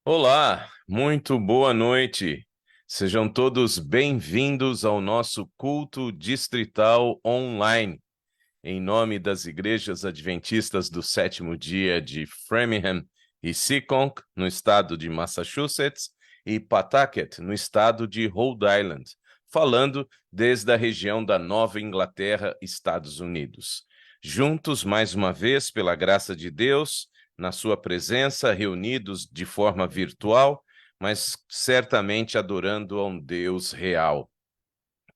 Olá, muito boa noite. Sejam todos bem-vindos ao nosso culto distrital online, em nome das igrejas adventistas do sétimo dia de Framingham e Seekonk, no estado de Massachusetts, e Pawtucket, no estado de Rhode Island, falando desde a região da Nova Inglaterra, Estados Unidos. Juntos, mais uma vez, pela graça de Deus, na sua presença, reunidos de forma virtual, mas certamente adorando a um Deus real.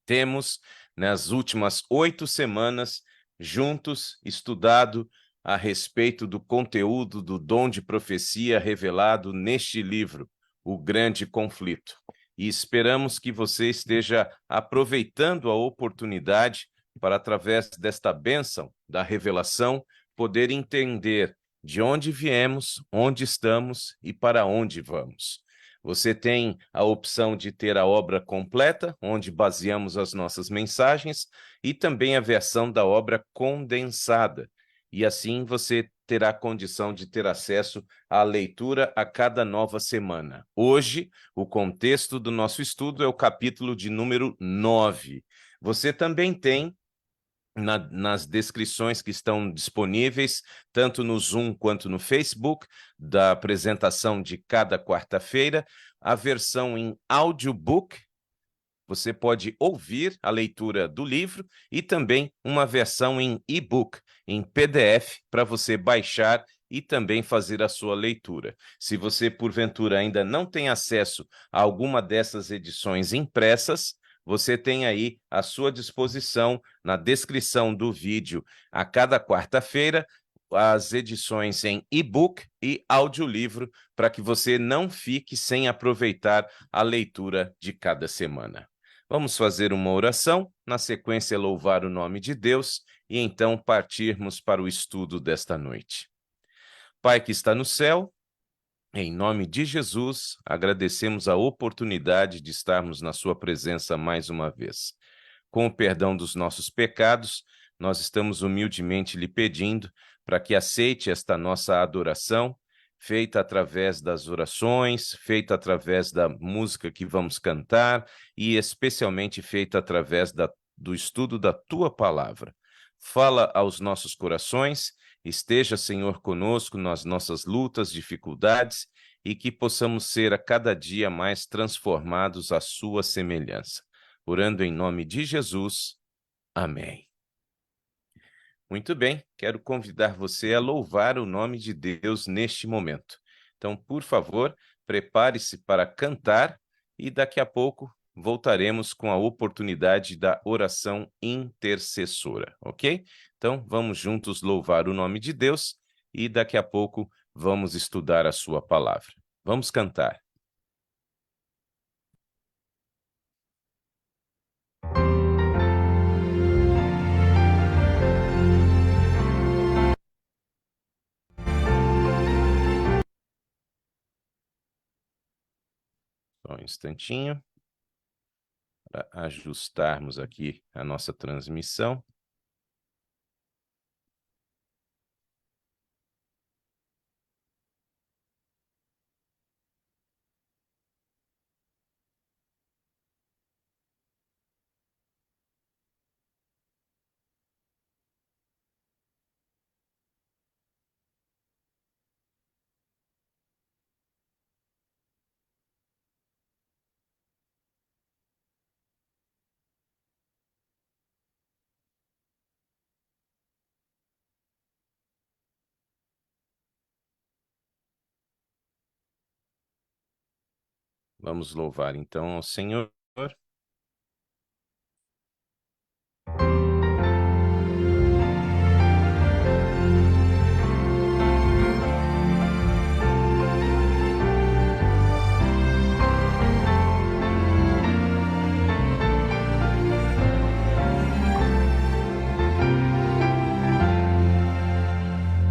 Temos, nas últimas 8 semanas, juntos, estudado a respeito do conteúdo do dom de profecia revelado neste livro, O Grande Conflito. E esperamos que você esteja aproveitando a oportunidade para, através desta bênção da revelação, poder entender de onde viemos, onde estamos e para onde vamos. Você tem a opção de ter a obra completa, onde baseamos as nossas mensagens, e também a versão da obra condensada. E assim você terá condição de ter acesso à leitura a cada nova semana. Hoje, o contexto do nosso estudo é o capítulo de número 9. Você também tem nas descrições que estão disponíveis, tanto no Zoom quanto no Facebook, da apresentação de cada quarta-feira, a versão em audiobook. Você pode ouvir a leitura do livro e também uma versão em e-book, em PDF, para você baixar e também fazer a sua leitura. Se você, porventura, ainda não tem acesso a alguma dessas edições impressas, você tem aí à sua disposição, na descrição do vídeo, a cada quarta-feira, as edições em e-book e audiolivro, para que você não fique sem aproveitar a leitura de cada semana. Vamos fazer uma oração, na sequência louvar o nome de Deus e então partirmos para o estudo desta noite. Pai que está no céu, em nome de Jesus, agradecemos a oportunidade de estarmos na sua presença mais uma vez. Com o perdão dos nossos pecados, nós estamos humildemente lhe pedindo para que aceite esta nossa adoração, feita através das orações, feita através da música que vamos cantar e especialmente feita através do estudo da Tua Palavra. Fala aos nossos corações, esteja, Senhor, conosco nas nossas lutas, dificuldades, e que possamos ser a cada dia mais transformados à sua semelhança. Orando em nome de Jesus. Amém. Muito bem, quero convidar você a louvar o nome de Deus neste momento. Então, por favor, prepare-se para cantar e daqui a pouco voltaremos com a oportunidade da oração intercessora, ok? Então, vamos juntos louvar o nome de Deus e daqui a pouco vamos estudar a sua palavra. Vamos cantar. Só um instantinho para ajustarmos aqui a nossa transmissão. Vamos louvar então ao Senhor.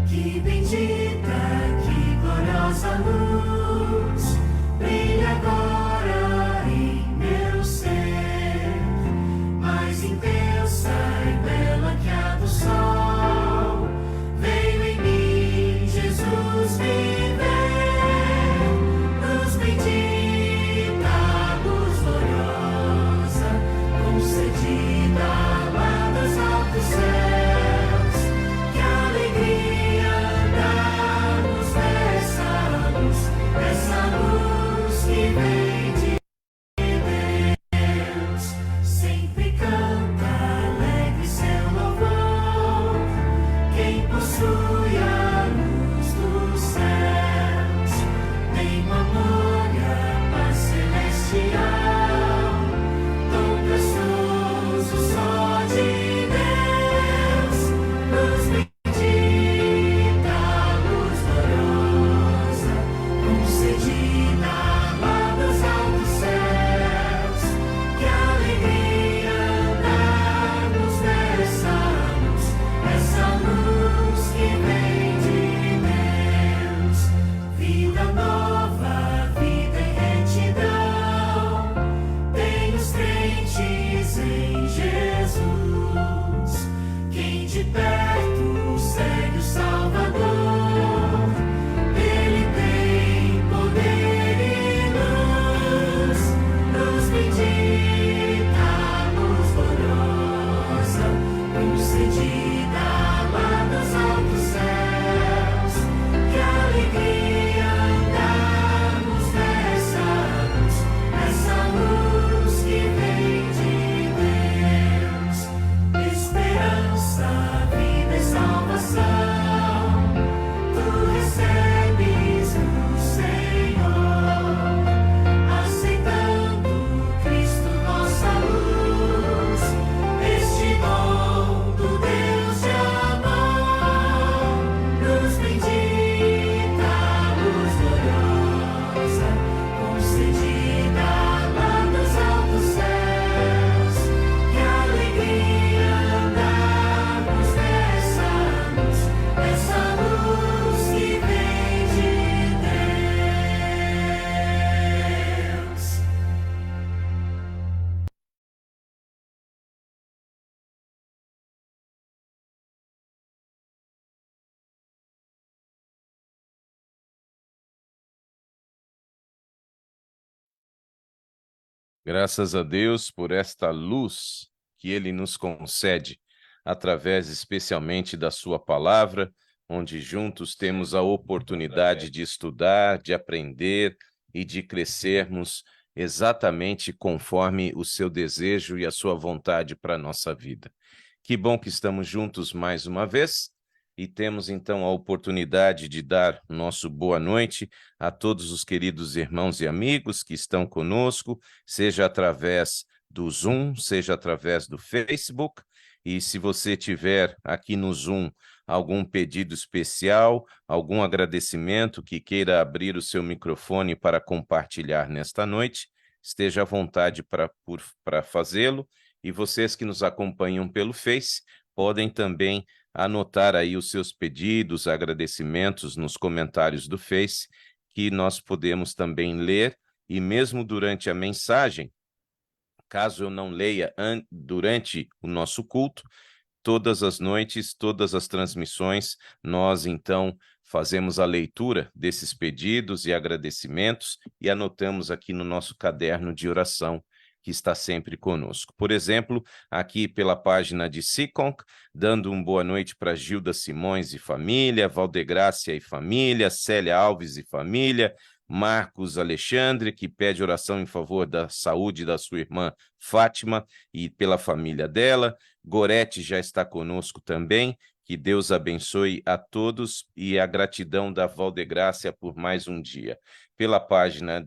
Que bendita, que gloriosa luz, brilha agora em meu ser, mais intensa e bela que a do sol. Veio em mim Jesus viver, Graças a Deus por esta luz que Ele nos concede, através especialmente da Sua palavra, onde juntos temos a oportunidade de estudar, de aprender e de crescermos exatamente conforme o seu desejo e a sua vontade para a nossa vida. Que bom que estamos juntos mais uma vez e temos então a oportunidade de dar nosso boa noite a todos os queridos irmãos e amigos que estão conosco, seja através do Zoom, seja através do Facebook. E se você tiver aqui no Zoom algum pedido especial, algum agradecimento que queira abrir o seu microfone para compartilhar nesta noite, esteja à vontade para fazê-lo. E vocês que nos acompanham pelo Face podem também anotar aí os seus pedidos, agradecimentos nos comentários do Face, que nós podemos também ler, e mesmo durante a mensagem, caso eu não leia durante o nosso culto, todas as noites, todas as transmissões, nós então fazemos a leitura desses pedidos e agradecimentos e anotamos aqui no nosso caderno de oração, que está sempre conosco. Por exemplo, aqui pela página de Siconc, dando uma boa noite para Gilda Simões e família, Valdegrácia e família, Célia Alves e família, Marcos Alexandre, que pede oração em favor da saúde da sua irmã Fátima e pela família dela. Gorete já está conosco também. Que Deus abençoe a todos e a gratidão da Valdegrácia por mais um dia. Pela página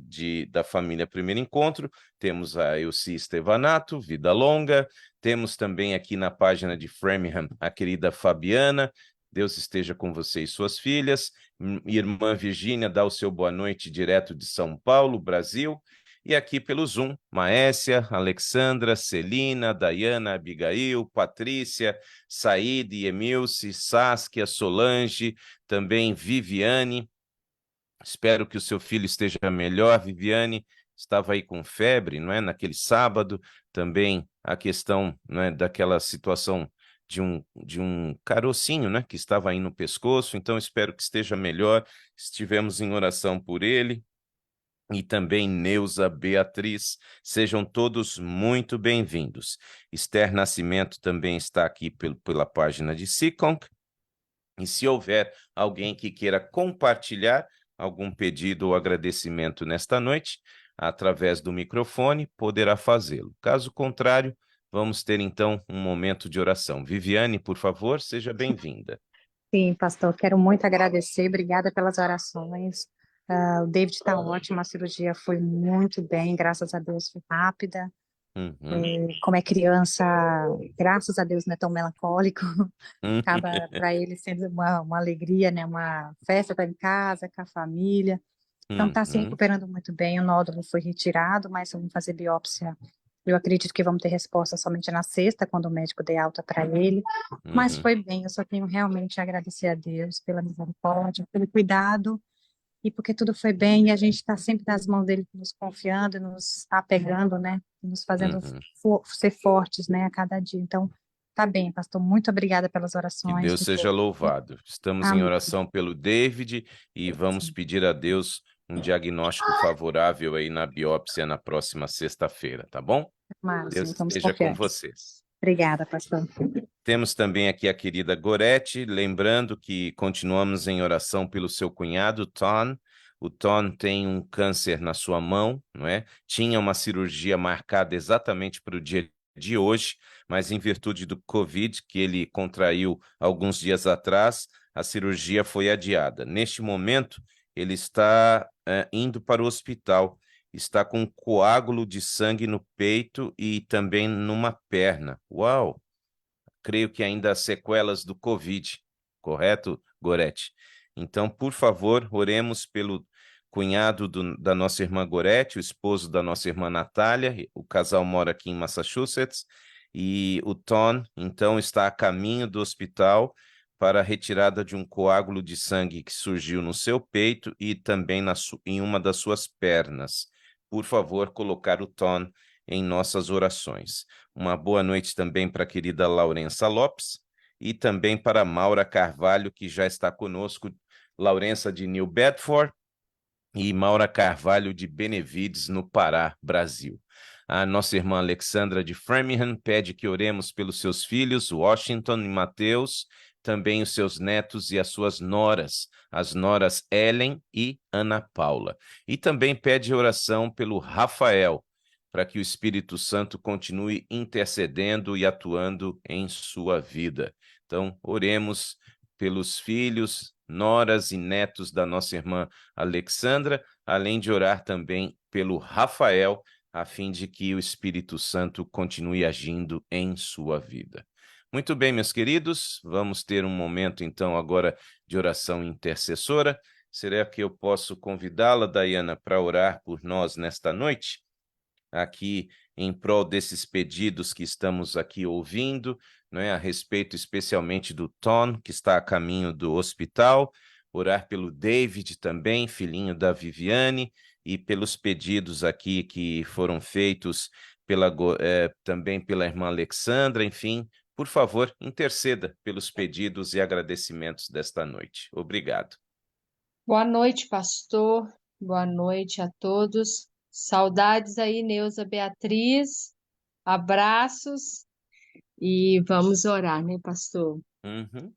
da família Primeiro Encontro, temos a Elci Estevanato, vida longa. Temos também aqui na página de Framingham a querida Fabiana. Deus esteja com você e suas filhas. Irmã Virgínia dá o seu boa noite direto de São Paulo, Brasil. E aqui pelo Zoom, Maécia, Alexandra, Celina, Dayana, Abigail, Patrícia, Saíde, Emilce, Saskia, Solange, também Viviane. Espero que o seu filho esteja melhor, Viviane. Estava aí com febre, não é? Naquele sábado. Também a questão, não é, daquela situação de um carocinho, né, que estava aí no pescoço. Então, espero que esteja melhor. Estivemos em oração por ele. E também Neuza, Beatriz, sejam todos muito bem-vindos. Esther Nascimento também está aqui pela página de Siconc. E se houver alguém que queira compartilhar algum pedido ou agradecimento nesta noite, através do microfone, poderá fazê-lo. Caso contrário, vamos ter então um momento de oração. Viviane, por favor, seja bem-vinda. Sim, pastor, quero muito agradecer, obrigada pelas orações. O David está ótimo, a cirurgia foi muito bem, graças a Deus foi rápida. Como é criança, graças a Deus não é tão melancólico, acaba para ele sendo uma alegria, né? Uma festa, tá em casa, com a família. Então está se recuperando muito bem, o nódulo foi retirado, mas vamos fazer biópsia. Eu acredito que vamos ter resposta somente na sexta, quando o médico der alta para ele. Mas foi bem, eu só tenho realmente a agradecer a Deus pela misericórdia, pelo cuidado, e porque tudo foi bem, e a gente está sempre nas mãos dele, nos confiando, nos apegando, né? Nos fazendo ser fortes, né? A cada dia. Então, tá bem, pastor. Muito obrigada pelas orações. Que Deus seja louvado. Estamos em oração pelo David e vamos pedir a Deus um diagnóstico favorável aí na biópsia na próxima sexta-feira, tá bom? Deus esteja com vocês. Obrigada, pastor. Temos também aqui a querida Gorete, lembrando que continuamos em oração pelo seu cunhado, Tom. O Tom tem um câncer na sua mão, não é? Tinha uma cirurgia marcada exatamente para o dia de hoje, mas em virtude do Covid, que ele contraiu alguns dias atrás, a cirurgia foi adiada. Neste momento, ele está indo para o hospital, está com um coágulo de sangue no peito e também numa perna. Uau! Creio que ainda há sequelas do Covid, correto, Gorete? Então, por favor, oremos pelo cunhado da nossa irmã Gorete, o esposo da nossa irmã Natália. O casal mora aqui em Massachusetts, e o Tom, então, está a caminho do hospital para a retirada de um coágulo de sangue que surgiu no seu peito e também em uma das suas pernas. Por favor, colocar o Tom em nossas orações. Uma boa noite também para a querida Laurença Lopes e também para Maura Carvalho, que já está conosco, Laurença de New Bedford e Maura Carvalho de Benevides, no Pará, Brasil. A nossa irmã Alexandra de Framingham pede que oremos pelos seus filhos, Washington e Mateus, também os seus netos e as suas noras, as noras Ellen e Ana Paula. E também pede oração pelo Rafael, para que o Espírito Santo continue intercedendo e atuando em sua vida. Então, oremos pelos filhos, noras e netos da nossa irmã Alexandra, além de orar também pelo Rafael, a fim de que o Espírito Santo continue agindo em sua vida. Muito bem, meus queridos, vamos ter um momento, então, agora de oração intercessora. Será que eu posso convidá-la, Dayana, para orar por nós nesta noite? Aqui em prol desses pedidos que estamos aqui ouvindo, né, a respeito especialmente do Tom, que está a caminho do hospital, orar pelo David também, filhinho da Viviane, e pelos pedidos aqui que foram feitos também pela irmã Alexandra, enfim, por favor, interceda pelos pedidos e agradecimentos desta noite. Obrigado. Boa noite, pastor. Boa noite a todos. Saudades aí, Neuza Beatriz. Abraços. E vamos orar, né, pastor? Uhum.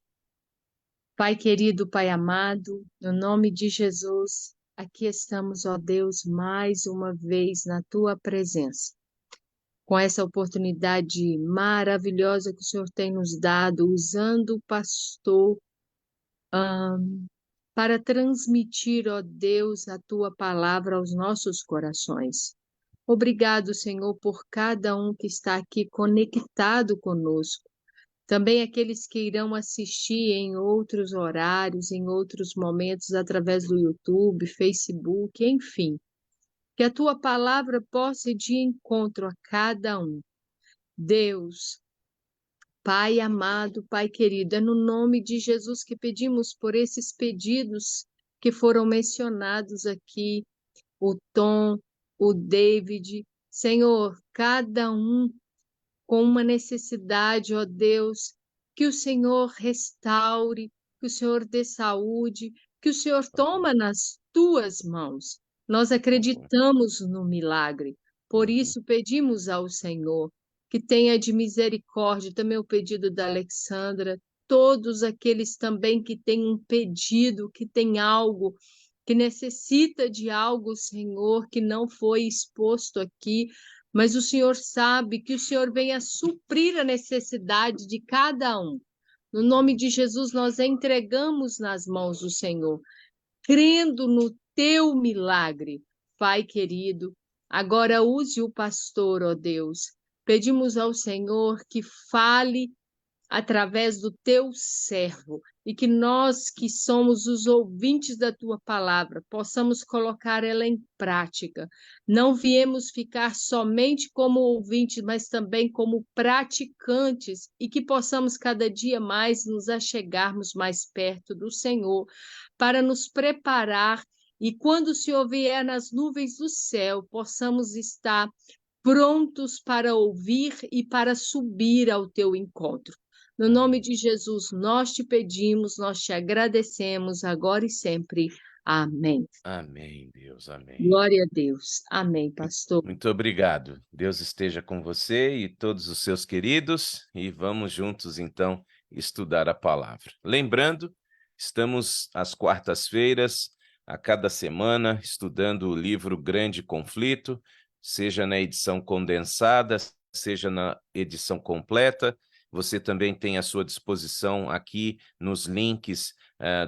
Pai querido, Pai amado, no nome de Jesus, aqui estamos, ó Deus, mais uma vez na tua presença. Com essa oportunidade maravilhosa que o Senhor tem nos dado, usando o pastor para transmitir, ó Deus, a tua palavra aos nossos corações. Obrigado, Senhor, por cada um que está aqui conectado conosco. Também aqueles que irão assistir em outros horários, em outros momentos, através do YouTube, Facebook, enfim. Que a tua palavra possa ir de encontro a cada um. Deus, Pai amado, Pai querido, é no nome de Jesus que pedimos por esses pedidos que foram mencionados aqui, o Tom, o David, Senhor, cada um com uma necessidade, ó Deus, que o Senhor restaure, que o Senhor dê saúde, que o Senhor toma nas tuas mãos. Nós acreditamos no milagre, por isso pedimos ao Senhor que tenha de misericórdia, também o pedido da Alexandra, todos aqueles também que têm um pedido, que tem algo, que necessita de algo, Senhor, que não foi exposto aqui, mas o Senhor sabe, que o Senhor venha suprir a necessidade de cada um. No nome de Jesus, nós entregamos nas mãos do Senhor, crendo no teu milagre. Pai querido, agora use o pastor, ó Deus. Pedimos ao Senhor que fale através do teu servo, e que nós que somos os ouvintes da tua palavra, possamos colocar ela em prática. Não viemos ficar somente como ouvintes, mas também como praticantes, e que possamos cada dia mais nos achegarmos mais perto do Senhor, para nos preparar, e quando o Senhor vier nas nuvens do céu, possamos estar prontos para ouvir e para subir ao teu encontro. No nome de Jesus, nós te pedimos, nós te agradecemos, agora e sempre. Amém. Amém, Deus, amém. Glória a Deus. Amém, pastor. Muito obrigado. Deus esteja com você e todos os seus queridos, e vamos juntos, então, estudar a palavra. Lembrando, estamos às quartas-feiras, a cada semana, estudando o livro Grande Conflito, seja na edição condensada, seja na edição completa. Você também tem à sua disposição aqui nos links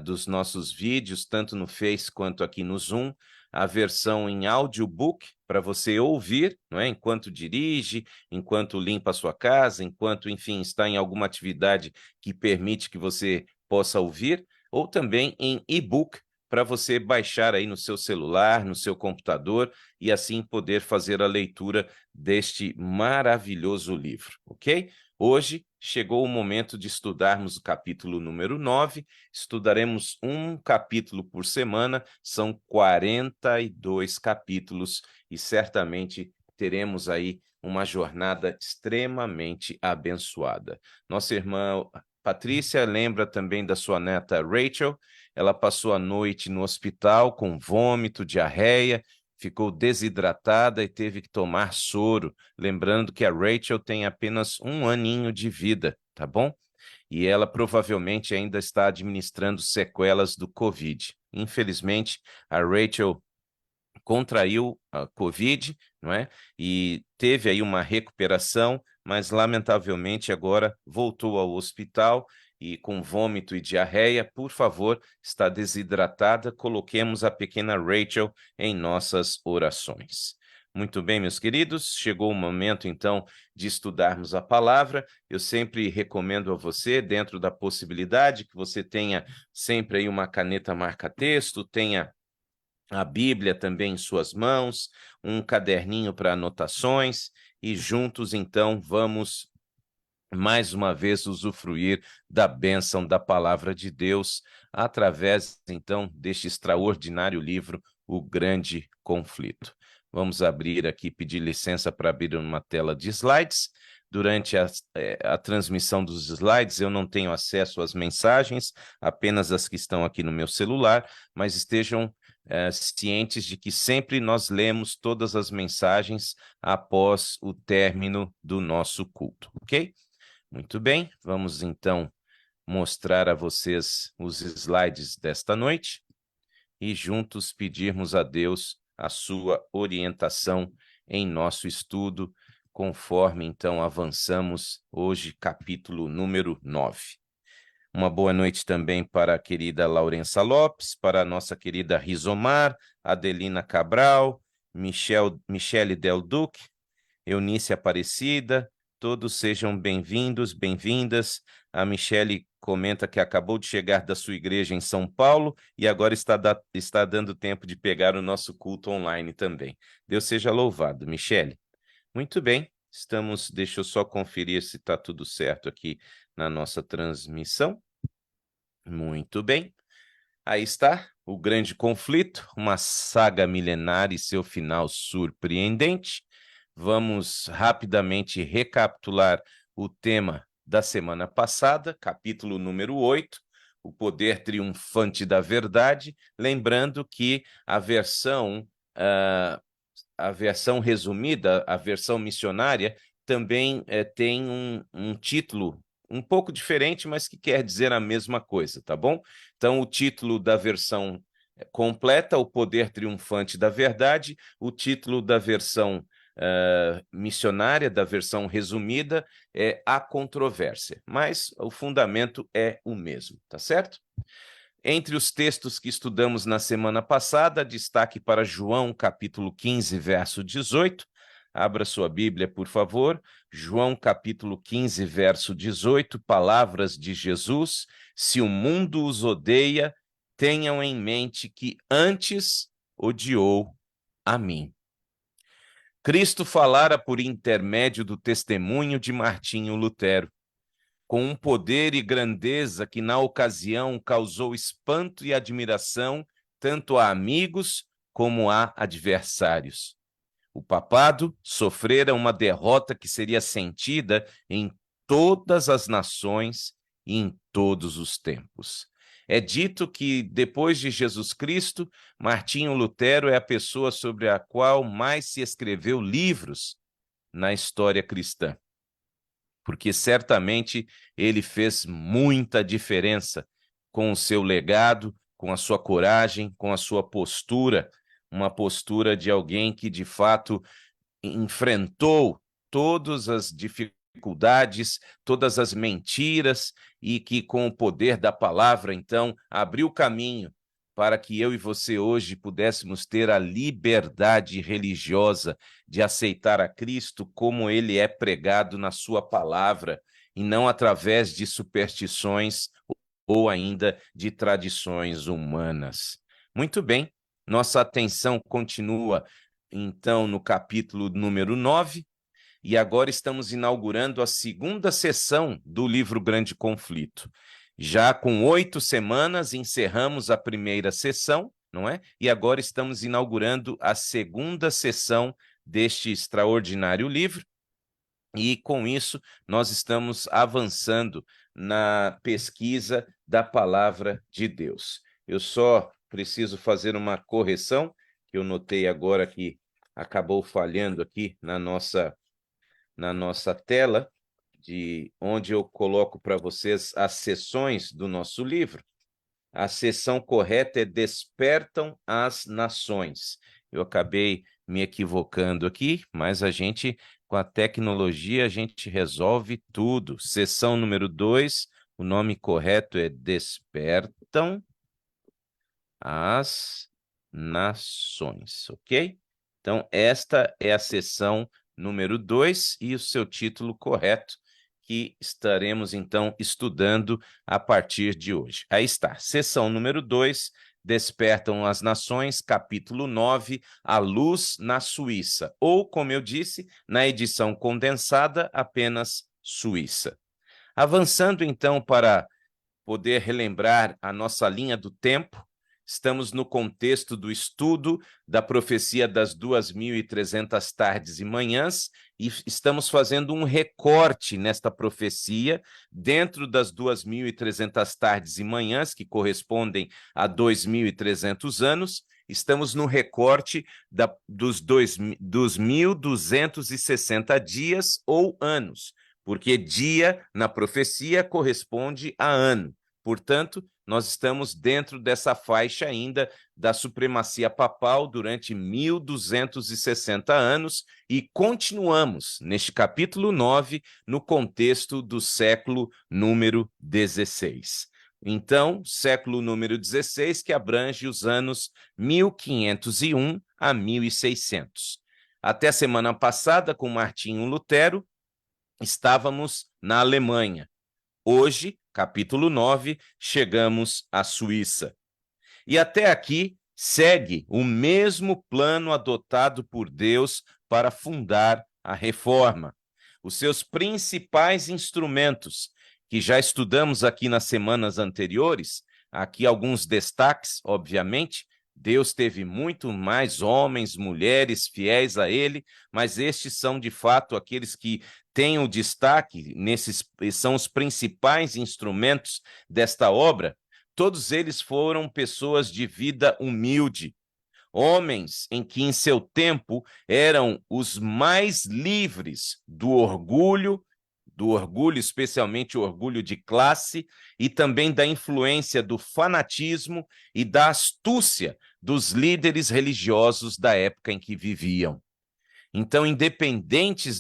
dos nossos vídeos, tanto no Face quanto aqui no Zoom, a versão em audiobook para você ouvir, não é? Enquanto dirige, enquanto limpa a sua casa, enquanto, enfim, está em alguma atividade que permite que você possa ouvir, ou também em e-book, para você baixar aí no seu celular, no seu computador, e assim poder fazer a leitura deste maravilhoso livro, ok? Hoje chegou o momento de estudarmos o capítulo número 9, estudaremos um capítulo por semana, são 42 capítulos, e certamente teremos aí uma jornada extremamente abençoada. Nossa irmã Patrícia lembra também da sua neta Rachel. Ela passou a noite no hospital com vômito, diarreia, ficou desidratada e teve que tomar soro. Lembrando que a Rachel tem apenas 1 aninho de vida, tá bom? E ela provavelmente ainda está administrando sequelas do Covid. Infelizmente, a Rachel contraiu a Covid, não é? E teve aí uma recuperação, mas lamentavelmente agora voltou ao hospital e com vômito e diarreia. Por favor, está desidratada, coloquemos a pequena Rachel em nossas orações. Muito bem, meus queridos, chegou o momento, então, de estudarmos a palavra. Eu sempre recomendo a você, dentro da possibilidade, que você tenha sempre aí uma caneta marca-texto, tenha a Bíblia também em suas mãos, um caderninho para anotações, e juntos, então, vamos mais uma vez usufruir da bênção da palavra de Deus, através, então, deste extraordinário livro, O Grande Conflito. Vamos abrir aqui, pedir licença para abrir uma tela de slides. Durante a transmissão dos slides, eu não tenho acesso às mensagens, apenas as que estão aqui no meu celular, mas estejam cientes de que sempre nós lemos todas as mensagens após o término do nosso culto, ok? Muito bem, vamos então mostrar a vocês os slides desta noite e juntos pedirmos a Deus a sua orientação em nosso estudo, conforme então avançamos hoje, capítulo número 9. Uma boa noite também para a querida Laurença Lopes, para a nossa querida Rizomar, Adelina Cabral, Michele Del Duque, Eunice Aparecida, todos sejam bem-vindos, bem-vindas. A Michele comenta que acabou de chegar da sua igreja em São Paulo e agora está dando tempo de pegar o nosso culto online também. Deus seja louvado, Michele. Muito bem, deixa eu só conferir se está tudo certo aqui na nossa transmissão. Muito bem. Aí está, O Grande Conflito, uma saga milenar e seu final surpreendente. Vamos rapidamente recapitular o tema da semana passada, capítulo número 8, o poder triunfante da verdade, lembrando que a versão resumida, a versão missionária, também tem um título um pouco diferente, mas que quer dizer a mesma coisa, tá bom? Então, o título da versão completa, O Poder Triunfante da Verdade, o título da versão missionária, da versão resumida, é A Controvérsia, mas o fundamento é o mesmo, tá certo? Entre os textos que estudamos na semana passada, destaque para João, capítulo 15, verso 18. Abra sua Bíblia, por favor. João, capítulo 15, verso 18, palavras de Jesus. Se o mundo os odeia, tenham em mente que antes odiou a mim. Cristo falara por intermédio do testemunho de Martinho Lutero, com um poder e grandeza que na ocasião causou espanto e admiração tanto a amigos como a adversários. O papado sofrera uma derrota que seria sentida em todas as nações e em todos os tempos. É dito que, depois de Jesus Cristo, Martinho Lutero é a pessoa sobre a qual mais se escreveu livros na história cristã, porque certamente ele fez muita diferença com o seu legado, com a sua coragem, com a sua postura, uma postura de alguém que, de fato, enfrentou todas as dificuldades, todas as mentiras, e que, com o poder da palavra, então, abriu caminho para que eu e você hoje pudéssemos ter a liberdade religiosa de aceitar a Cristo como ele é pregado na sua palavra, e não através de superstições ou ainda de tradições humanas. Muito bem, nossa atenção continua, então, no capítulo número 9, e agora estamos inaugurando a segunda sessão do livro Grande Conflito. Já com 8 semanas, encerramos a primeira sessão, não é? E agora estamos inaugurando a segunda sessão deste extraordinário livro, e com isso nós estamos avançando na pesquisa da palavra de Deus. Eu só preciso fazer uma correção. que eu notei agora que acabou falhando aqui na nossa tela, de onde eu coloco para vocês as seções do nosso livro. A seção correta é Despertam as Nações. Eu acabei me equivocando aqui, mas com a tecnologia, a gente resolve tudo. Seção número 2, o nome correto é Despertam as Nações, ok? Então, esta é a seção número 2 e o seu título correto, que estaremos, então, estudando a partir de hoje. Aí está, seção número 2, Despertam as Nações, capítulo 9, A Luz na Suíça, ou, como eu disse, na edição condensada, apenas Suíça. Avançando, então, para poder relembrar a nossa linha do tempo, estamos no contexto do estudo da profecia das 2.300 tardes e manhãs e estamos fazendo um recorte nesta profecia dentro das 2.300 tardes e manhãs, que correspondem a 2.300 anos. Estamos no recorte dos 1.260 dias ou anos, porque dia na profecia corresponde a ano. Portanto, nós estamos dentro dessa faixa ainda da supremacia papal durante 1.260 anos e continuamos neste capítulo 9 no contexto do século número 16. Então, século número 16, que abrange os anos 1501 a 1600. Até a semana passada, com Martinho Lutero, estávamos na Alemanha. Hoje, capítulo 9, chegamos à Suíça. E até aqui segue o mesmo plano adotado por Deus para fundar a reforma. Os seus principais instrumentos, que já estudamos aqui nas semanas anteriores, aqui alguns destaques, obviamente. Deus teve muito mais homens, mulheres fiéis a ele, mas estes são, de fato, aqueles que têm o destaque, são os principais instrumentos desta obra. Todos eles foram pessoas de vida humilde, homens em que, em seu tempo, eram os mais livres do orgulho, especialmente o orgulho de classe, e também da influência do fanatismo e da astúcia dos líderes religiosos da época em que viviam. Então, independente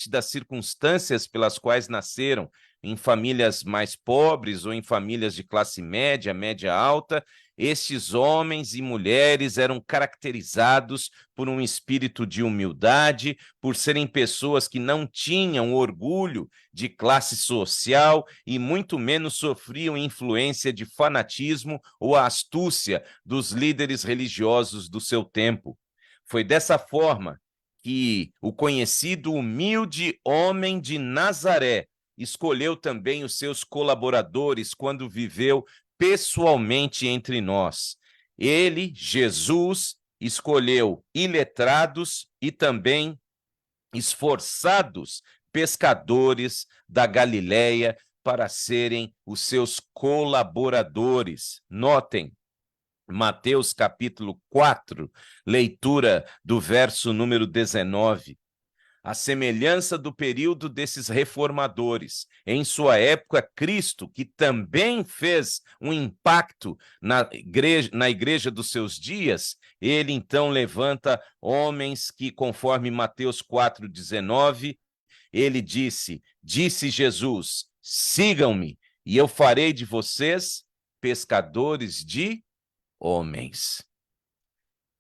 das circunstâncias pelas quais nasceram, em famílias mais pobres ou em famílias de classe média, média alta, estes homens e mulheres eram caracterizados por um espírito de humildade, por serem pessoas que não tinham orgulho de classe social e muito menos sofriam influência de fanatismo ou astúcia dos líderes religiosos do seu tempo. Foi dessa forma que o conhecido humilde homem de Nazaré escolheu também os seus colaboradores quando viveu pessoalmente entre nós. Ele, Jesus, escolheu iletrados e também esforçados pescadores da Galileia para serem os seus colaboradores. Notem, Mateus capítulo 4, leitura do verso número 19. A semelhança do período desses reformadores. Em sua época, Cristo, que também fez um impacto na igreja dos seus dias, ele então levanta homens que, conforme Mateus 4,19, ele disse Jesus, sigam-me, e eu farei de vocês pescadores de homens.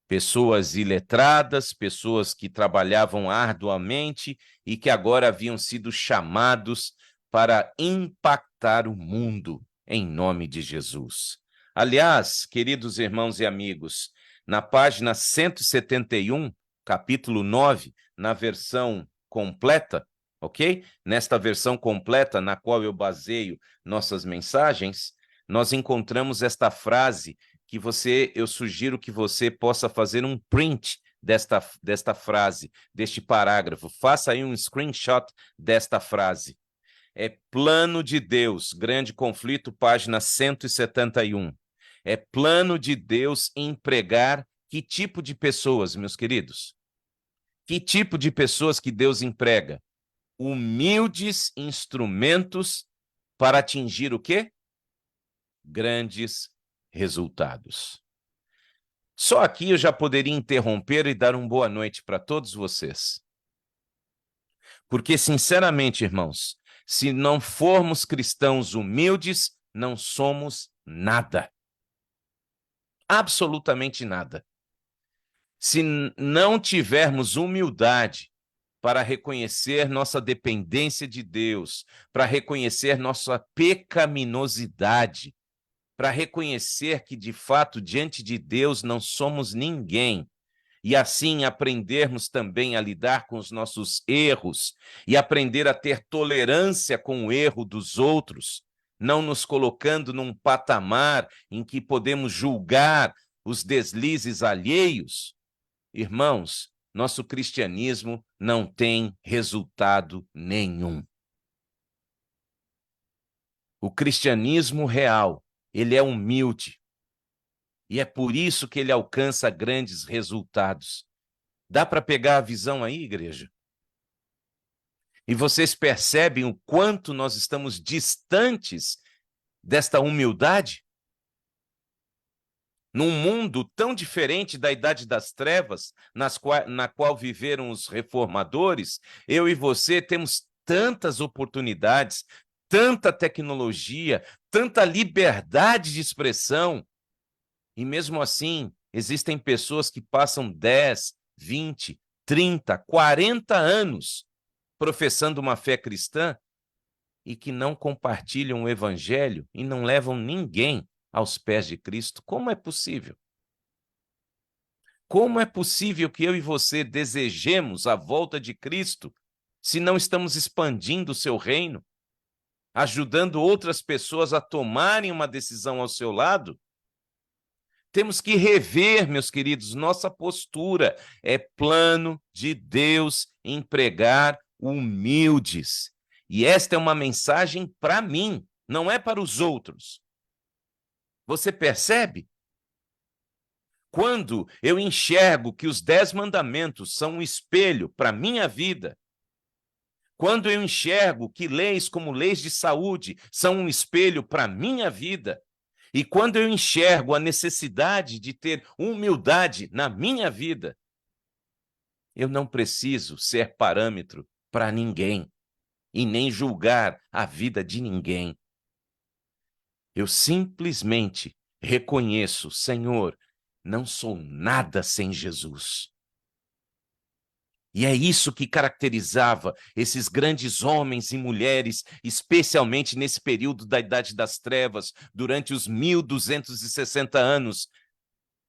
Pessoas iletradas, pessoas que trabalhavam arduamente e que agora haviam sido chamados para impactar o mundo em nome de Jesus. Aliás, queridos irmãos e amigos, na página 171, capítulo 9, na versão completa, ok? Nesta versão completa, na qual eu baseio nossas mensagens, nós encontramos esta frase que eu sugiro que você possa fazer um print desta frase, deste parágrafo. Faça aí um screenshot desta frase. É plano de Deus, Grande Conflito, página 171. É plano de Deus empregar Que tipo de pessoas, meus queridos? Que tipo de pessoas que Deus emprega? Humildes instrumentos para atingir o quê? Grandes resultados. Só aqui eu já poderia interromper e dar uma boa noite para todos vocês. Porque, sinceramente, irmãos, se não formos cristãos humildes, não somos nada. Absolutamente nada. Se não tivermos humildade para reconhecer nossa dependência de Deus, para reconhecer nossa pecaminosidade, para reconhecer que, de fato, diante de Deus não somos ninguém, e assim aprendermos também a lidar com os nossos erros e aprender a ter tolerância com o erro dos outros, não nos colocando num patamar em que podemos julgar os deslizes alheios. Irmãos, nosso cristianismo não tem resultado nenhum. O cristianismo real, ele é humilde. E é por isso que ele alcança grandes resultados. Dá para pegar a visão aí, igreja? E vocês percebem o quanto nós estamos distantes desta humildade? Num mundo tão diferente da Idade das Trevas, na qual viveram os reformadores, eu e você temos tantas oportunidades, tanta tecnologia, tanta liberdade de expressão. E mesmo assim, existem pessoas que passam 10, 20, 30, 40 anos professando uma fé cristã e que não compartilham o evangelho e não levam ninguém aos pés de Cristo. Como é possível? Como é possível que eu e você desejemos a volta de Cristo se não estamos expandindo o seu reino, ajudando outras pessoas a tomarem uma decisão ao seu lado? Temos que rever, meus queridos, nossa postura. É plano de Deus empregar humildes. E esta é uma mensagem para mim, não é para os outros. Você percebe? Quando eu enxergo que os 10 mandamentos são um espelho para a minha vida, quando eu enxergo que leis como leis de saúde são um espelho para a minha vida, e quando eu enxergo a necessidade de ter humildade na minha vida, eu não preciso ser parâmetro para ninguém e nem julgar a vida de ninguém. Eu simplesmente reconheço, Senhor, não sou nada sem Jesus. E é isso que caracterizava esses grandes homens e mulheres, especialmente nesse período da Idade das Trevas, durante os 1260 anos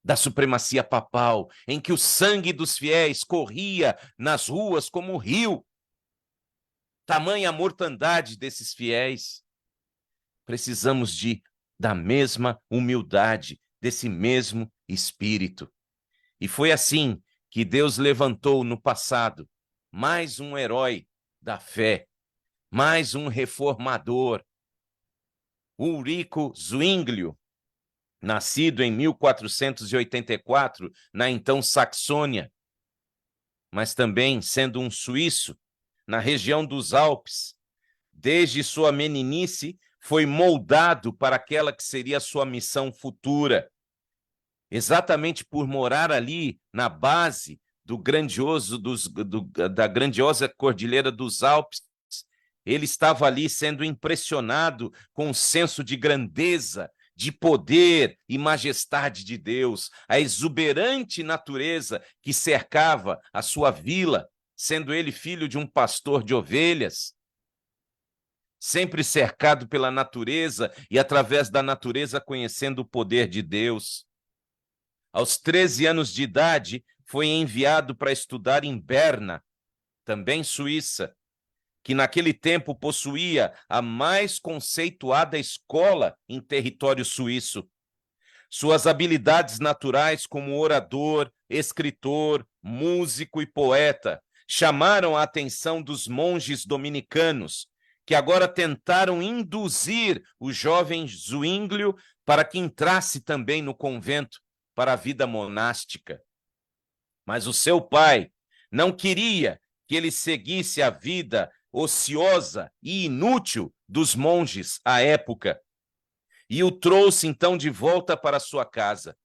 da supremacia papal, em que o sangue dos fiéis corria nas ruas como um rio. Tamanha a mortandade desses fiéis. Precisamos da mesma humildade, desse mesmo espírito. E foi assim que Deus levantou no passado mais um herói da fé, mais um reformador, Ulrico Zwinglio, nascido em 1484 na então Saxônia, mas também sendo um suíço, na região dos Alpes. Desde sua meninice, foi moldado para aquela que seria a sua missão futura. Exatamente por morar ali na base da grandiosa Cordilheira dos Alpes, ele estava ali sendo impressionado com o senso de grandeza, de poder e majestade de Deus, a exuberante natureza que cercava a sua vila, sendo ele filho de um pastor de ovelhas. Sempre cercado pela natureza e, através da natureza, conhecendo o poder de Deus. Aos 13 anos de idade, foi enviado para estudar em Berna, também Suíça, que naquele tempo possuía a mais conceituada escola em território suíço. Suas habilidades naturais como orador, escritor, músico e poeta chamaram a atenção dos monges dominicanos, que agora tentaram induzir o jovem Zwinglio para que entrasse também no convento, para a vida monástica. Mas o seu pai não queria que ele seguisse a vida ociosa e inútil dos monges à época, e o trouxe então de volta para sua casa.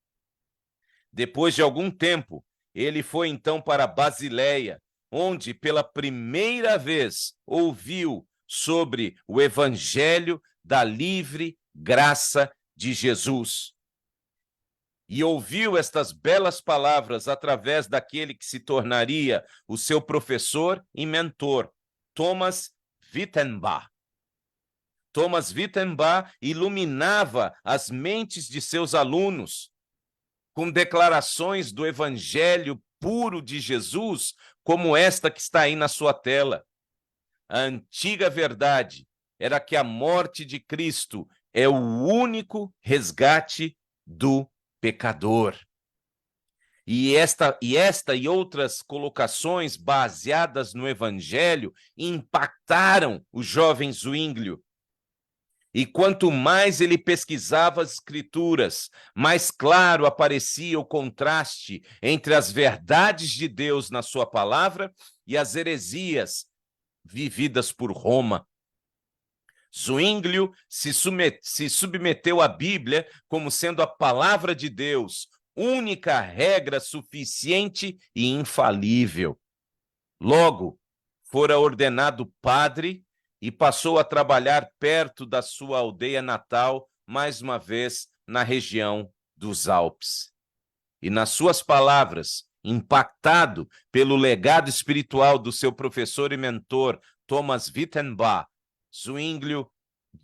Depois de algum tempo, ele foi então para Basileia, onde pela primeira vez ouviu sobre o evangelho da livre graça de Jesus. E ouviu estas belas palavras através daquele que se tornaria o seu professor e mentor, Thomas Wittenbach. Thomas Wittenbach iluminava as mentes de seus alunos com declarações do evangelho puro de Jesus, como esta que está aí na sua tela. A antiga verdade era que a morte de Cristo é o único resgate do pecador. E esta e outras colocações baseadas no evangelho impactaram o jovem Zwinglio. E quanto mais ele pesquisava as escrituras, mais claro aparecia o contraste entre as verdades de Deus na sua palavra e as heresias vividas por Roma. Zwinglio se submeteu à Bíblia como sendo a palavra de Deus, única regra suficiente e infalível. Logo, fora ordenado padre e passou a trabalhar perto da sua aldeia natal, mais uma vez na região dos Alpes. E nas suas palavras, impactado pelo legado espiritual do seu professor e mentor, Thomas Wittenbach, Zwinglio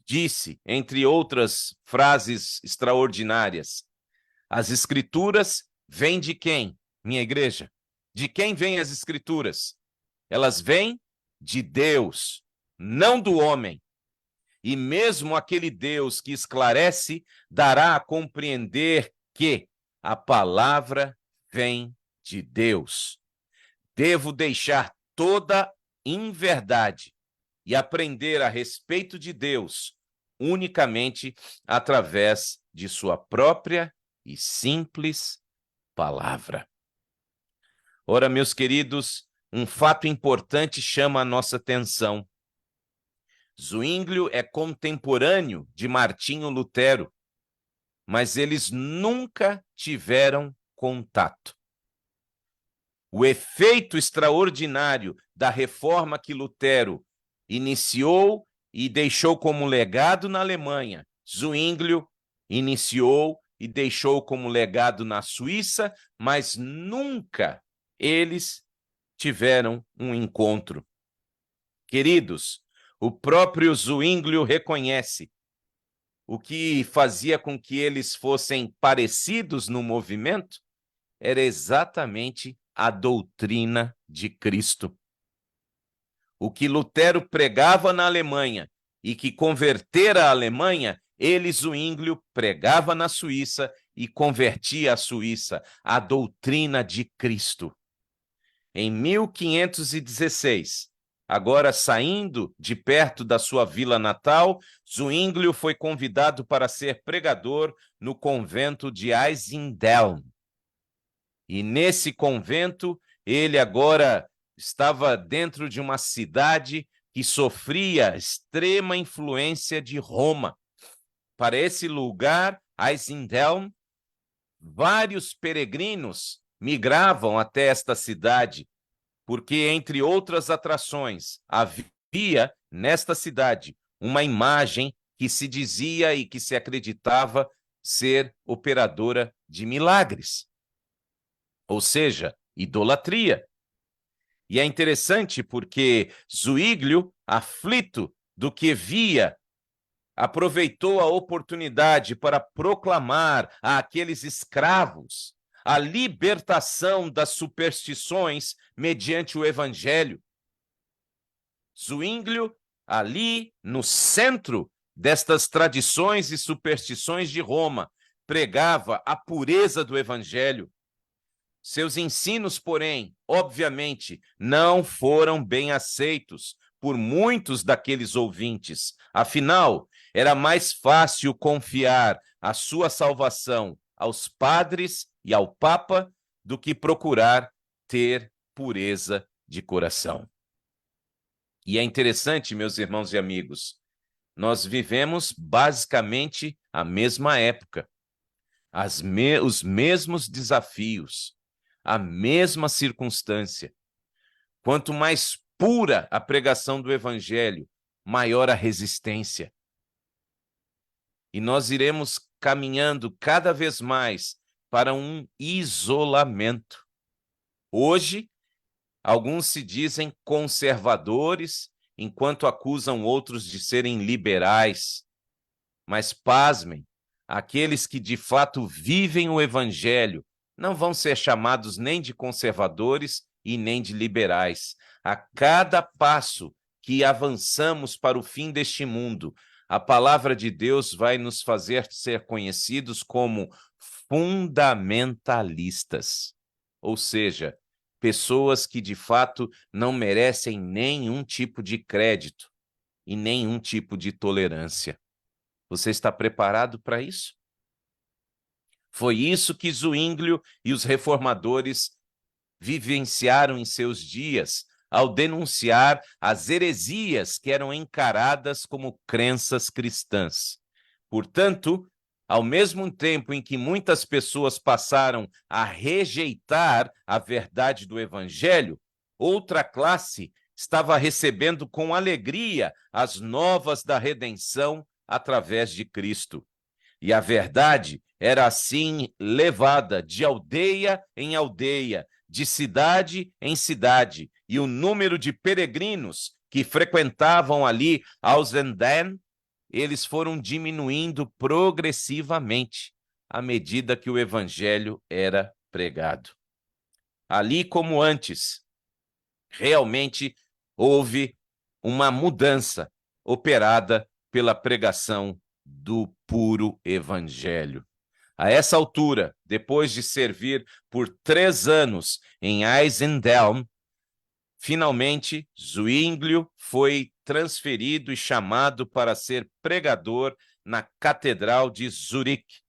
disse, entre outras frases extraordinárias: as escrituras vêm de quem, minha igreja? De quem vêm as escrituras? Elas vêm de Deus, não do homem. E mesmo aquele Deus que esclarece dará a compreender que a palavra vem de Deus. Devo deixar toda inverdade e aprender a respeito de Deus unicamente através de sua própria e simples palavra. Ora, meus queridos, um fato importante chama a nossa atenção. Zwinglio é contemporâneo de Martinho Lutero, mas eles nunca tiveram contato. O efeito extraordinário da reforma que Lutero iniciou e deixou como legado na Alemanha, Zwinglio iniciou e deixou como legado na Suíça, mas nunca eles tiveram um encontro. Queridos, o próprio Zwinglio reconhece o que fazia com que eles fossem parecidos no movimento era exatamente a doutrina de Cristo. O que Lutero pregava na Alemanha e que convertera a Alemanha, ele, Zwinglio, pregava na Suíça e convertia a Suíça, a doutrina de Cristo. Em 1516, agora saindo de perto da sua vila natal, Zwinglio foi convidado para ser pregador no convento de Einsiedeln. E nesse convento, ele agora estava dentro de uma cidade que sofria extrema influência de Roma. Para esse lugar, Einsiedeln, vários peregrinos migravam até esta cidade, porque, entre outras atrações, havia nesta cidade uma imagem que se dizia e que se acreditava ser operadora de milagres. Ou seja, idolatria. E é interessante porque Zwinglio, aflito do que via, aproveitou a oportunidade para proclamar àqueles escravos a libertação das superstições mediante o evangelho. Zwinglio, ali no centro destas tradições e superstições de Roma, pregava a pureza do evangelho. Seus ensinos, porém, obviamente, não foram bem aceitos por muitos daqueles ouvintes. Afinal, era mais fácil confiar a sua salvação aos padres e ao Papa do que procurar ter pureza de coração. E é interessante, meus irmãos e amigos, nós vivemos basicamente a mesma época, os mesmos desafios, a mesma circunstância. Quanto mais pura a pregação do Evangelho, maior a resistência. E nós iremos caminhando cada vez mais para um isolamento. Hoje, alguns se dizem conservadores, enquanto acusam outros de serem liberais. Mas pasmem, aqueles que de fato vivem o Evangelho não vão ser chamados nem de conservadores e nem de liberais. A cada passo que avançamos para o fim deste mundo, a palavra de Deus vai nos fazer ser conhecidos como fundamentalistas, ou seja, pessoas que de fato não merecem nenhum tipo de crédito e nenhum tipo de tolerância. Você está preparado para isso? Foi isso que Zwinglio e os reformadores vivenciaram em seus dias ao denunciar as heresias que eram encaradas como crenças cristãs. Portanto, ao mesmo tempo em que muitas pessoas passaram a rejeitar a verdade do Evangelho, outra classe estava recebendo com alegria as novas da redenção através de Cristo. E a verdade era assim levada de aldeia em aldeia, de cidade em cidade, e o número de peregrinos que frequentavam ali Ausenden, eles foram diminuindo progressivamente à medida que o Evangelho era pregado. Ali como antes, realmente houve uma mudança operada pela pregação do puro Evangelho. A essa altura, depois de servir por 3 anos em Eisendeln, finalmente Zwinglio foi transferido e chamado para ser pregador na Catedral de Zurique.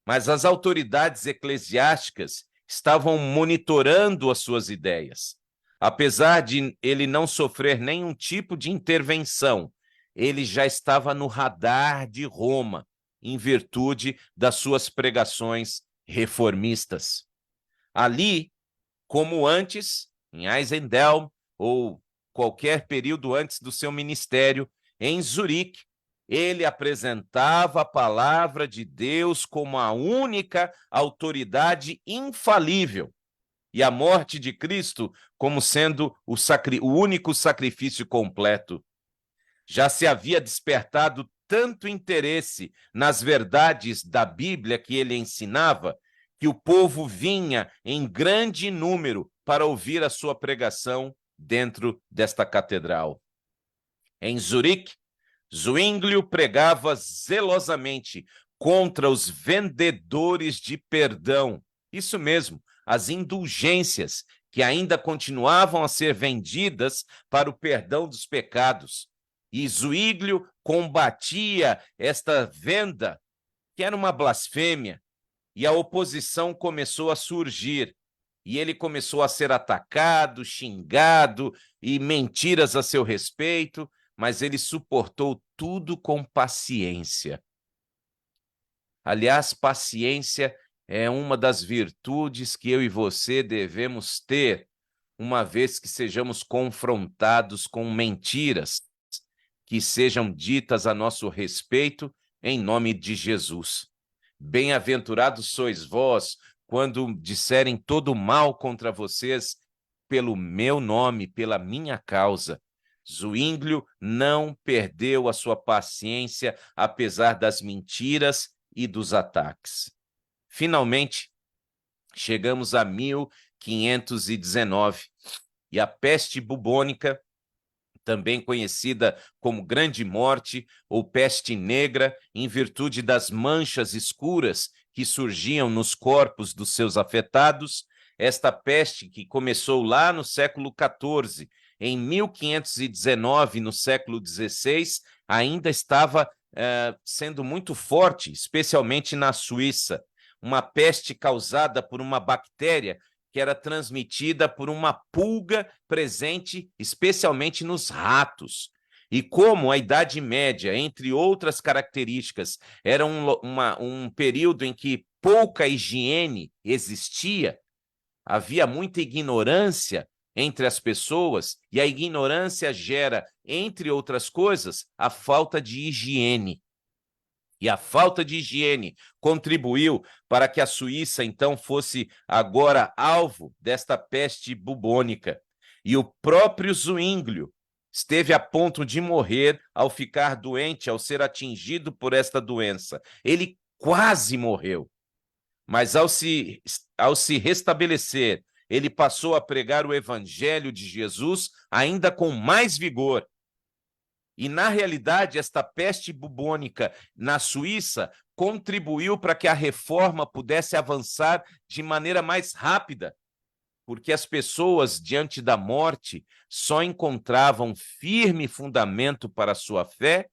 Mas as autoridades eclesiásticas estavam monitorando as suas ideias. Apesar de ele não sofrer nenhum tipo de intervenção, ele já estava no radar de Roma, em virtude das suas pregações reformistas. Ali, como antes, em Eisendeln, ou qualquer período antes do seu ministério, em Zurique, ele apresentava a palavra de Deus como a única autoridade infalível e a morte de Cristo como sendo o único sacrifício completo. Já se havia despertado tanto interesse nas verdades da Bíblia que ele ensinava, que o povo vinha em grande número para ouvir a sua pregação dentro desta catedral. Em Zurique, Zwinglio pregava zelosamente contra os vendedores de perdão, isso mesmo, as indulgências que ainda continuavam a ser vendidas para o perdão dos pecados. E Zwinglio combatia esta venda, que era uma blasfêmia, e a oposição começou a surgir. E ele começou a ser atacado, xingado, e mentiras a seu respeito, mas ele suportou tudo com paciência. Aliás, paciência é uma das virtudes que eu e você devemos ter, uma vez que sejamos confrontados com mentiras que sejam ditas a nosso respeito em nome de Jesus. Bem-aventurados sois vós quando disserem todo mal contra vocês pelo meu nome, pela minha causa. Zwinglio não perdeu a sua paciência, apesar das mentiras e dos ataques. Finalmente, chegamos a 1519, e a peste bubônica, também conhecida como Grande Morte ou Peste Negra, em virtude das manchas escuras que surgiam nos corpos dos seus afetados, esta peste que começou lá no século XIV, em 1519, no século XVI, ainda estava sendo muito forte, especialmente na Suíça. uma peste causada por uma bactéria que era transmitida por uma pulga presente especialmente nos ratos. E como a Idade Média, entre outras características, era um período em que pouca higiene existia, havia muita ignorância entre as pessoas, e a ignorância gera, entre outras coisas, a falta de higiene. E a falta de higiene contribuiu para que a Suíça, então, fosse agora alvo desta peste bubônica. E o próprio Zwinglio esteve a ponto de morrer ao ficar doente, ao ser atingido por esta doença. Ele quase morreu. Mas ao se restabelecer, ele passou a pregar o evangelho de Jesus ainda com mais vigor. E, na realidade, esta peste bubônica na Suíça contribuiu para que a reforma pudesse avançar de maneira mais rápida, porque as pessoas, diante da morte, só encontravam firme fundamento para a sua fé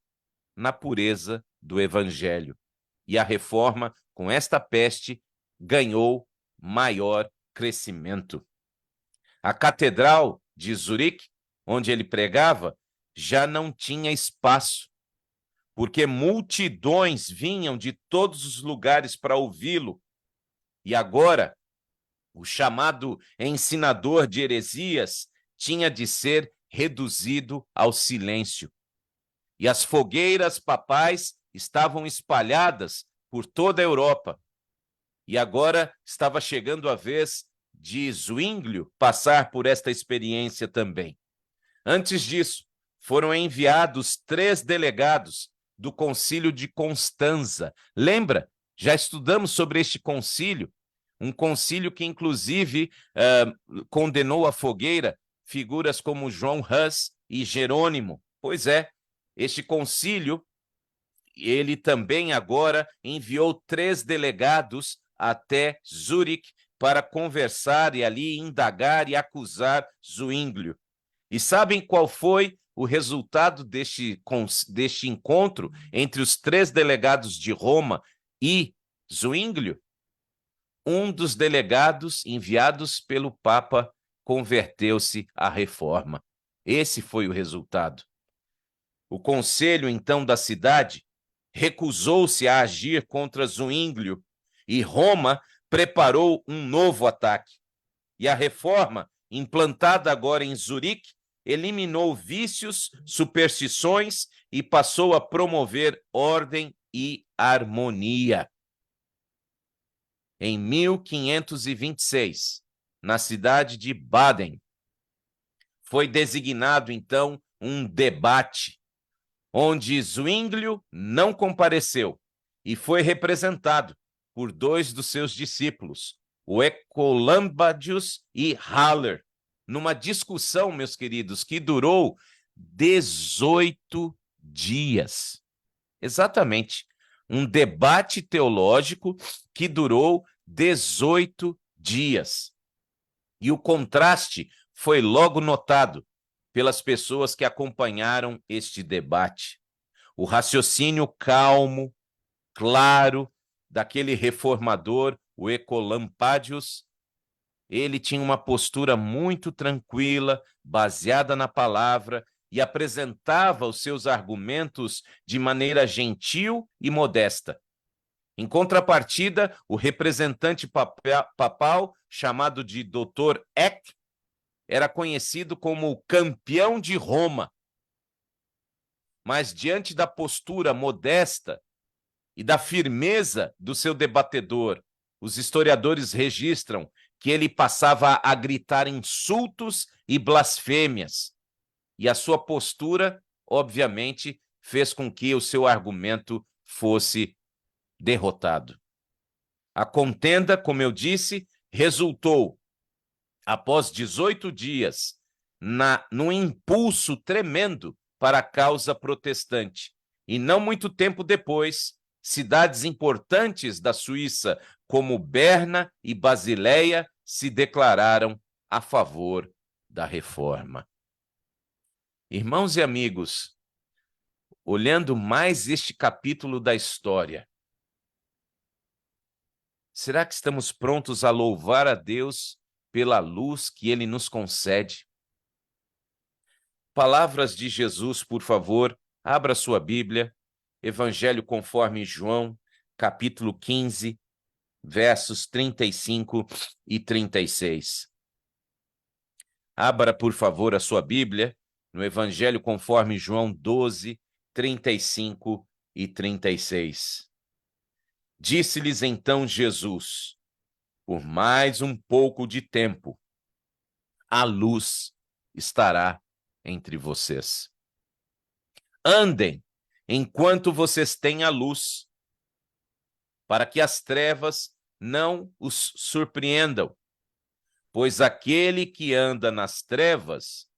na pureza do evangelho. E a reforma, com esta peste, ganhou maior crescimento. A catedral de Zurique, onde ele pregava, já não tinha espaço, porque multidões vinham de todos os lugares para ouvi-lo. E agora, o chamado ensinador de heresias tinha de ser reduzido ao silêncio. E as fogueiras papais estavam espalhadas por toda a Europa. E agora estava chegando a vez de Zwinglio passar por esta experiência também. Antes disso, foram enviados 3 delegados do Concílio de Constanza. Lembra? Já estudamos sobre este concílio, um concílio que, inclusive, condenou à fogueira figuras como João Hus e Jerônimo. Pois é, este concílio, ele também agora enviou 3 delegados até Zurique para conversar e ali indagar e acusar Zwinglio. E sabem qual foi o resultado deste encontro entre os 3 delegados de Roma e Zwinglio? Um dos delegados enviados pelo Papa converteu-se à reforma. Esse foi o resultado. O conselho, então, da cidade recusou-se a agir contra Zwinglio e Roma preparou um novo ataque. E a reforma, implantada agora em Zurique, eliminou vícios, superstições e passou a promover ordem e harmonia. Em 1526, na cidade de Baden, foi designado, então, um debate, onde Zwinglio não compareceu e foi representado por 2 dos seus discípulos, o Ecolambadius e Haller, numa discussão, meus queridos, que durou 18 dias. Exatamente. Um debate teológico que durou 18 dias. E o contraste foi logo notado pelas pessoas que acompanharam este debate. O raciocínio calmo, claro, daquele reformador, o Ecolampadius, ele tinha uma postura muito tranquila, baseada na palavra, e apresentava os seus argumentos de maneira gentil e modesta. Em contrapartida, o representante papal, chamado de Dr. Eck, era conhecido como o campeão de Roma. Mas, diante da postura modesta e da firmeza do seu debatedor, os historiadores registram que ele passava a gritar insultos e blasfêmias. E a sua postura, obviamente, fez com que o seu argumento fosse derrotado. A contenda, como eu disse, resultou, após 18 dias, num impulso tremendo para a causa protestante. E não muito tempo depois, cidades importantes da Suíça, como Berna e Basileia, se declararam a favor da reforma. Irmãos e amigos, olhando mais este capítulo da história, Será que estamos prontos a louvar a Deus pela luz que Ele nos concede? Palavras de Jesus, por favor, abra sua Bíblia, Evangelho conforme João, capítulo 15, versos 35 e 36. Abra, por favor, a sua Bíblia no Evangelho conforme João 12, 35 e 36. Disse-lhes então Jesus: por mais um pouco de tempo, a luz estará entre vocês. Andem enquanto vocês têm a luz, para que as trevas não os surpreendam, pois aquele que anda nas trevas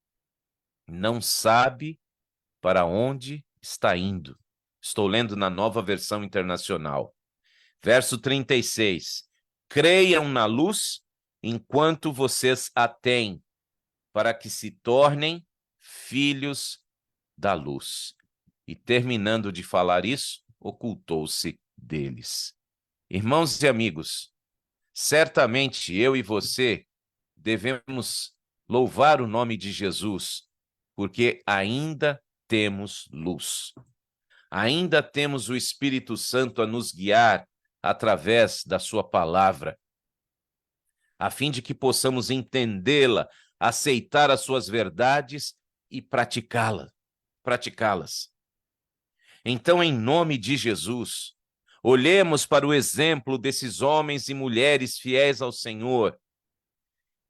não sabe para onde está indo. Estou lendo na Nova Versão Internacional. Verso 36. Creiam na luz enquanto vocês a têm, para que se tornem filhos da luz. E terminando de falar isso, ocultou-se deles. Irmãos e amigos, certamente eu e você devemos louvar o nome de Jesus, porque ainda temos luz. Ainda temos o Espírito Santo a nos guiar através da sua palavra, a fim de que possamos entendê-la, aceitar as suas verdades e praticá-las. Então, em nome de Jesus, olhemos para o exemplo desses homens e mulheres fiéis ao Senhor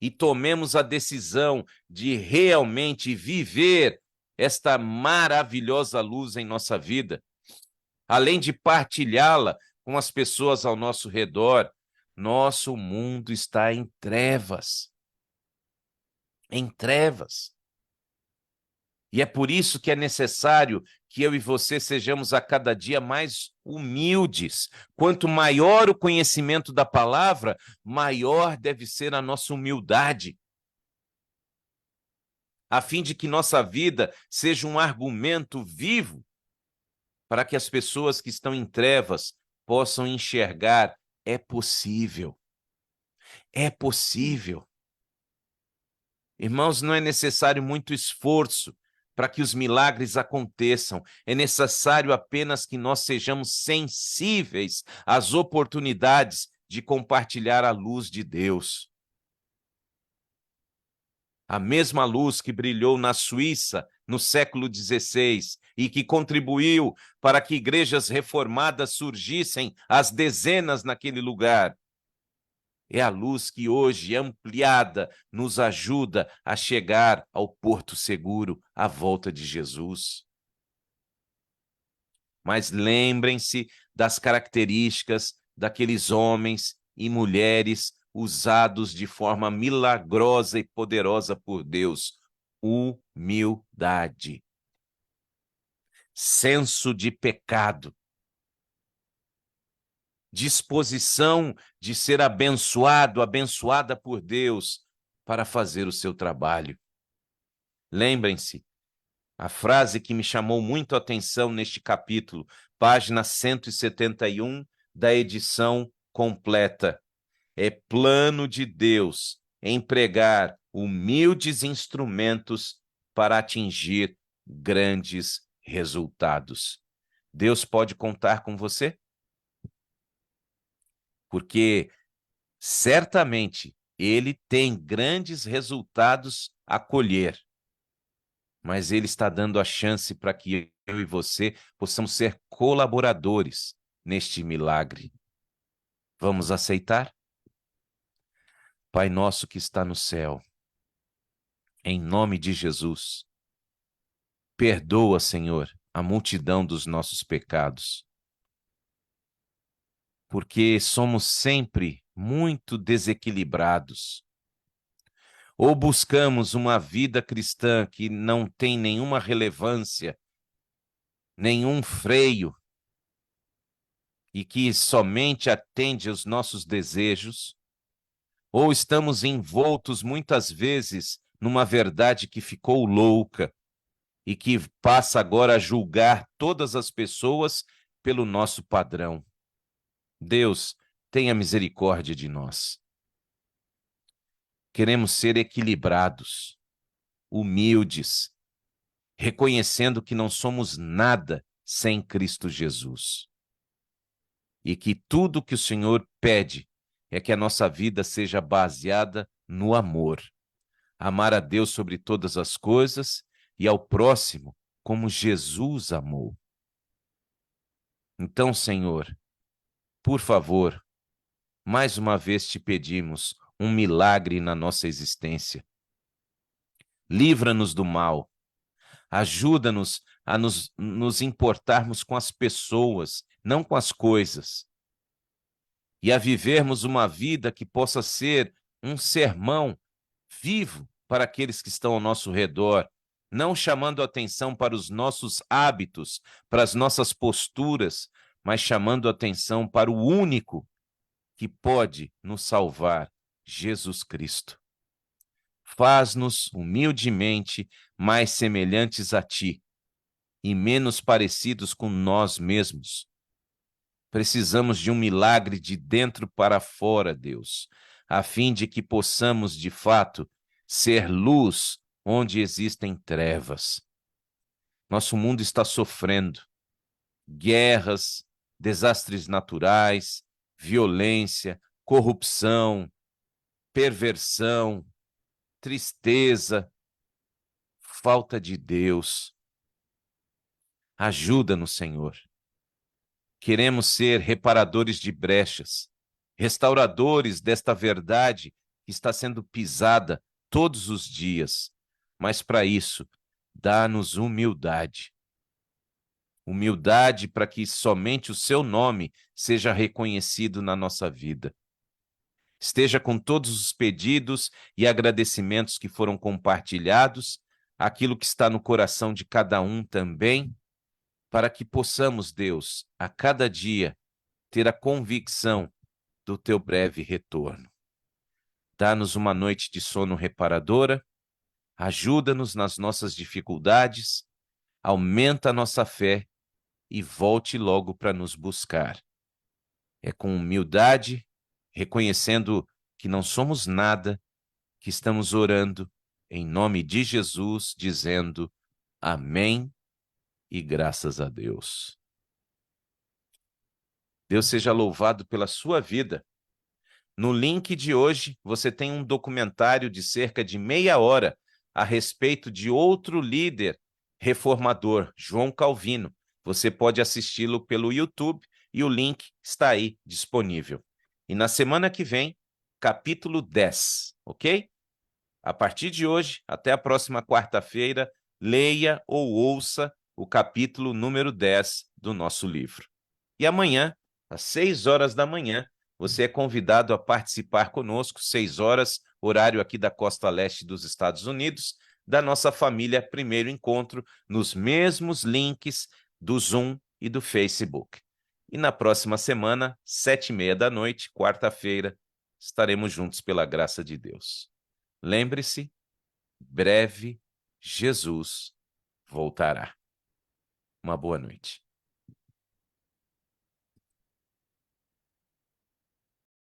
e tomemos a decisão de realmente viver esta maravilhosa luz em nossa vida, além de partilhá-la com as pessoas ao nosso redor. Nosso mundo está em trevas. Em trevas. E é por isso que é necessário que eu e você sejamos a cada dia mais humildes. Quanto maior o conhecimento da palavra, maior deve ser a nossa humildade, a fim de que nossa vida seja um argumento vivo para que as pessoas que estão em trevas possam enxergar: é possível. É possível. Irmãos, não é necessário muito esforço para que os milagres aconteçam. É necessário apenas que nós sejamos sensíveis às oportunidades de compartilhar a luz de Deus. A mesma luz que brilhou na Suíça no século XVI e que contribuiu para que igrejas reformadas surgissem às dezenas naquele lugar, é a luz que hoje, ampliada, nos ajuda a chegar ao porto seguro, à volta de Jesus. Mas lembrem-se das características daqueles homens e mulheres usados de forma milagrosa e poderosa por Deus: humildade, senso de pecado, disposição de ser abençoado, abençoada por Deus para fazer o seu trabalho. Lembrem-se, a frase que me chamou muito a atenção neste capítulo, página 171 da edição completa. É plano de Deus empregar humildes instrumentos para atingir grandes resultados. Deus pode contar com você? Porque certamente ele tem grandes resultados a colher, mas ele está dando a chance para que eu e você possamos ser colaboradores neste milagre. Vamos aceitar? Pai nosso que está no céu, em nome de Jesus, perdoa, Senhor, a multidão dos nossos pecados, porque somos sempre muito desequilibrados. Ou buscamos uma vida cristã que não tem nenhuma relevância, nenhum freio, e que somente atende aos nossos desejos, ou estamos envoltos muitas vezes numa verdade que ficou louca e que passa agora a julgar todas as pessoas pelo nosso padrão. Deus, tenha misericórdia de nós. Queremos ser equilibrados, humildes, reconhecendo que não somos nada sem Cristo Jesus. E que tudo que o Senhor pede é que a nossa vida seja baseada no amor. Amar a Deus sobre todas as coisas e ao próximo como Jesus amou. Então, Senhor, por favor, mais uma vez te pedimos um milagre na nossa existência. Livra-nos do mal. Ajuda-nos a nos importarmos com as pessoas, não com as coisas. E a vivermos uma vida que possa ser um sermão vivo para aqueles que estão ao nosso redor, não chamando atenção para os nossos hábitos, para as nossas posturas, mas chamando atenção para o único que pode nos salvar, Jesus Cristo. Faz-nos humildemente mais semelhantes a Ti e menos parecidos com nós mesmos. Precisamos de um milagre de dentro para fora, Deus, a fim de que possamos, de fato, ser luz onde existem trevas. Nosso mundo está sofrendo guerras, desastres naturais, violência, corrupção, perversão, tristeza, falta de Deus. Ajuda-nos, Senhor. Queremos ser reparadores de brechas, restauradores desta verdade que está sendo pisada todos os dias. Mas para isso, dá-nos humildade. Humildade para que somente o seu nome seja reconhecido na nossa vida. Esteja com todos os pedidos e agradecimentos que foram compartilhados, aquilo que está no coração de cada um também, para que possamos, Deus, a cada dia, ter a convicção do teu breve retorno. Dá-nos uma noite de sono reparadora, ajuda-nos nas nossas dificuldades, aumenta a nossa fé e volte logo para nos buscar. É com humildade, reconhecendo que não somos nada, que estamos orando em nome de Jesus, dizendo amém e graças a Deus. Deus seja louvado pela sua vida. No link de hoje, você tem um documentário de cerca de meia hora a respeito de outro líder reformador, João Calvino. Você pode assisti-lo pelo YouTube e o link está aí disponível. E na semana que vem, capítulo 10, ok? A partir de hoje, até a próxima quarta-feira, leia ou ouça o capítulo número 10 do nosso livro. E amanhã, às 6 horas da manhã, você é convidado a participar conosco, 6 horas, horário aqui da costa leste dos Estados Unidos, da nossa família Primeiro Encontro, nos mesmos links do Zoom e do Facebook. E na próxima semana, 7h30 da noite, quarta-feira, estaremos juntos pela graça de Deus. Lembre-se, breve Jesus voltará. Uma boa noite.